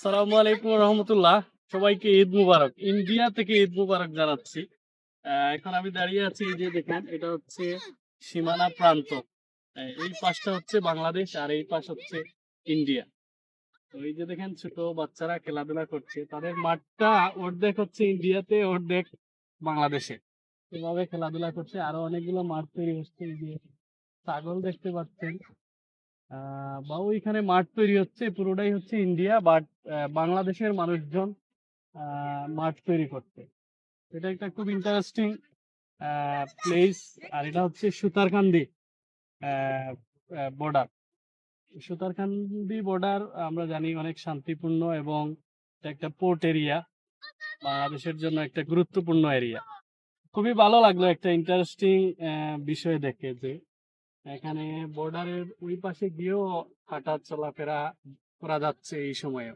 আসসালামু আলাইকুম রহমতুল্লাহ। সবাইকে ঈদ মুবারক। ইন্ডিয়া থেকে ঈদ মুবারক জানাচ্ছি। এখন আমি দাঁড়িয়ে আছি, এই যে দেখেন, এটা হচ্ছে সীমানা প্রান্ত। এই পাশটা হচ্ছে বাংলাদেশ আর এই পাশ হচ্ছে ইন্ডিয়া। তো এই যে দেখেন, ছোট বাচ্চারা খেলাধুলা করছে। তাদের মাঠটা অর্ধেক হচ্ছে ইন্ডিয়াতে, অর্ধেক বাংলাদেশে। এভাবে খেলাধুলা করছে। আরো অনেকগুলো মাঠ তৈরি হচ্ছে। এই যে ছাগল দেখতে পাচ্ছেন। বা ওইখানে মাঠ তৈরি হচ্ছে, পুরোটাই হচ্ছে ইন্ডিয়া, বাট বাংলাদেশের মানুষজন মাঠ তৈরি করছে। এটা একটা খুব ইন্টারেস্টিং প্লেস। আর এটা হচ্ছে সুতারকান্দি বর্ডার। সুতারকান্দি বর্ডার আমরা জানি অনেক শান্তিপূর্ণ, এবং এটা একটা পোর্ট এরিয়া, বাংলাদেশের জন্য একটা গুরুত্বপূর্ণ এরিয়া। খুবই ভালো লাগলো, একটা ইন্টারেস্টিং বিষয় দেখে যে এখানে বর্ডারের ওই পাশে গিয়েও হাঁটা চলাফেরা করা যাচ্ছে এই সময়ে।